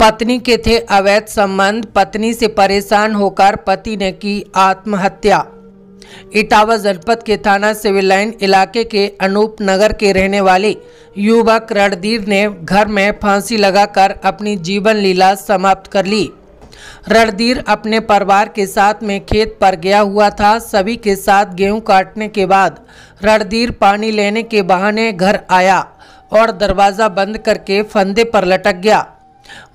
पत्नी के थे अवैध संबंध, पत्नी से परेशान होकर पति ने की आत्महत्या। इटावा जनपद के थाना सिविल लाइन इलाके के अनूप नगर के रहने वाले युवक रणधीर ने घर में फांसी लगाकर अपनी जीवन लीला समाप्त कर ली। रणधीर अपने परिवार के साथ में खेत पर गया हुआ था। सभी के साथ गेहूं काटने के बाद रणधीर पानी लेने के बहाने घर आया और दरवाजा बंद करके फंदे पर लटक गया।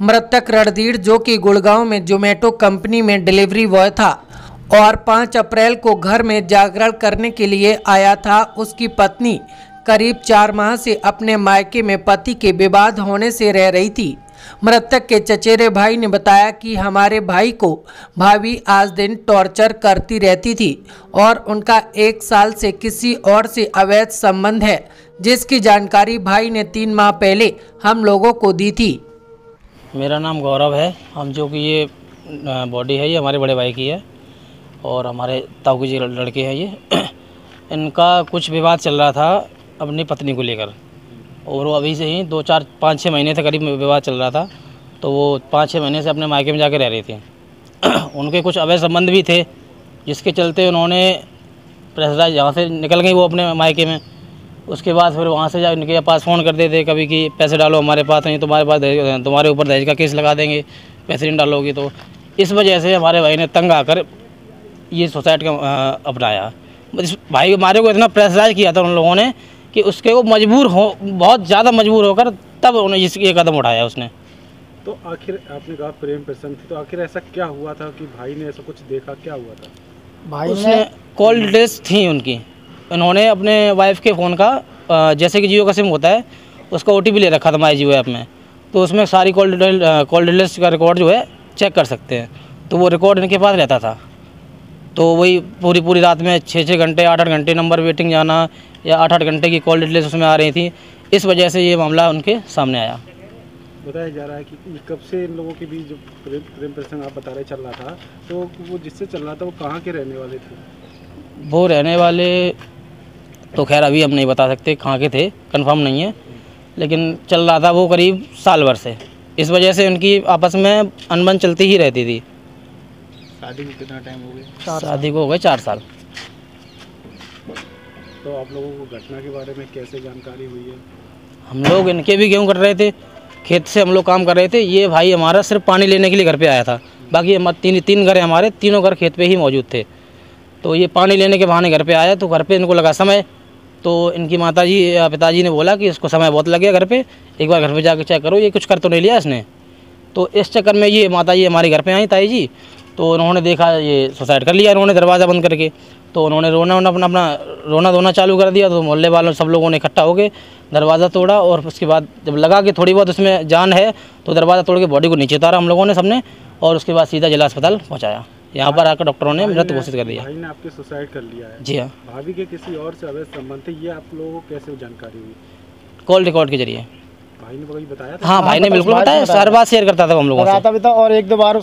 मृतक रणधीर, जो कि गुड़गांव में जोमेटो कंपनी में डिलीवरी बॉय था और 5 अप्रैल को घर में जागरण करने के लिए आया था, उसकी पत्नी करीब 4 माह से अपने मायके में पति के विवाद होने से रह रही थी। मृतक के चचेरे भाई ने बताया कि हमारे भाई को भाभी आज दिन टॉर्चर करती रहती थी और उनका 1 साल से किसी और से अवैध संबंध है, जिसकी जानकारी भाई ने 3 माह पहले हम लोगों को दी थी। मेरा नाम गौरव है। हम जो कि ये बॉडी है ये हमारे बड़े भाई की है और हमारे ताऊ के जी लड़के हैं ये। इनका कुछ विवाद चल रहा था अपनी पत्नी को लेकर और वो अभी से ही 2-4-5-6 महीने से करीब विवाद चल रहा था। तो वो 5-6 महीने से अपने मायके में जाके रह रही थी। उनके कुछ अवैध संबंध भी थे, जिसके चलते उन्होंने प्रेशराइज यहाँ से निकल गई वो अपने मायके में। उसके बाद फिर वहाँ से इनके पास फ़ोन करते थे कभी कि पैसे डालो हमारे पास, नहीं तुम्हारे पास तुम्हारे ऊपर दहेज का केस लगा देंगे, पैसे नहीं डालोगी तो। इस वजह से हमारे भाई ने तंग आकर ये सुसाइड का अपनाया। इस भाई हमारे को इतना प्रेशराइज किया था उन लोगों ने कि उसके वो मजबूर हो, बहुत ज़्यादा मजबूर होकर तब उन्हें ये कदम उठाया उसने। तो आखिर आपने कहा प्रेम प्रसंग थी, तो आखिर ऐसा क्या हुआ था कि भाई ने ऐसा कुछ देखा, क्या हुआ था? भाई उसने कॉल डिटेल्स थी उनकी, उन्होंने अपने वाइफ के फ़ोन का जैसे कि जियो का सिम होता है उसका OTP ले रखा था माई जियो ऐप में। तो उसमें सारी कॉल डिटेल्स का रिकॉर्ड जो है चेक कर सकते हैं। तो वो रिकॉर्ड इनके पास रहता था। तो वही पूरी रात में 6-6 घंटे 8-8 घंटे नंबर वेटिंग जाना या 8-8 घंटे की कॉल डिटेल्स उसमें आ रही थी। इस वजह से ये मामला उनके सामने आया। बताया जा रहा है कि कब से इन लोगों के बीच जो प्रेम प्रसंग आप बता रहे चल रहा था, तो वो जिससे चल रहा था वो कहाँ के रहने वाले थे? वो रहने वाले तो खैर अभी हम नहीं बता सकते कहाँ के थे, कंफर्म नहीं है, लेकिन चल रहा था वो करीब साल भर से। इस वजह से उनकी आपस में अनबन चलती ही रहती थी। शादी को कितना टाइम हो गया? शादी को हो गए 4 साल। तो आप लोगों को घटना के बारे में कैसे जानकारी हुई है? हम लोग इनके भी गेहूँ कट रहे थे, खेत से हम लोग काम कर रहे थे। ये भाई हमारा सिर्फ पानी लेने के लिए घर पे आया था, बाकी हमारे 3 घर हैं, हमारे तीनों घर खेत पे ही मौजूद थे। तो ये पानी लेने के बहाने घर पे आया, तो घर पे इनको लगा समय। तो इनकी माताजी या पिताजी ने बोला कि इसको समय बहुत लग गया घर पे, एक बार घर पे जाकर चेक करो, ये कुछ कर तो नहीं लिया इसने। तो इस चक्कर में ये माताजी हमारे घर पे आई, ताई जी, तो उन्होंने देखा ये सुसाइड कर लिया इन्होंने दरवाज़ा बंद करके। तो उन्होंने रोना धोना चालू कर दिया। तो मोहल्ले वालों सब लोगों ने इकट्ठा होकर दरवाज़ा तोड़ा और उसके बाद जब लगा कि थोड़ी बहुत उसमें जान है तो दरवाज़ा तोड़ के बॉडी को नीचे उतारा हम लोगों ने सबने, और उसके बाद सीधा जिला अस्पताल पहुँचाया। यहाँ पर आकर डॉक्टरों ने मृत घोषित कर दिया। भाई ने आपके सुसाइड कर लिया है? जी हाँ। भाभी के किसी और से अवैध संबंध थे, ये आप लोगों को कैसे जानकारी हुई? कॉल रिकॉर्ड के जरिए। भाई ने बताया था? हाँ, भाई ने बिल्कुल बताया, हर बात शेयर करता था हम लोगों से। और 1-2 बार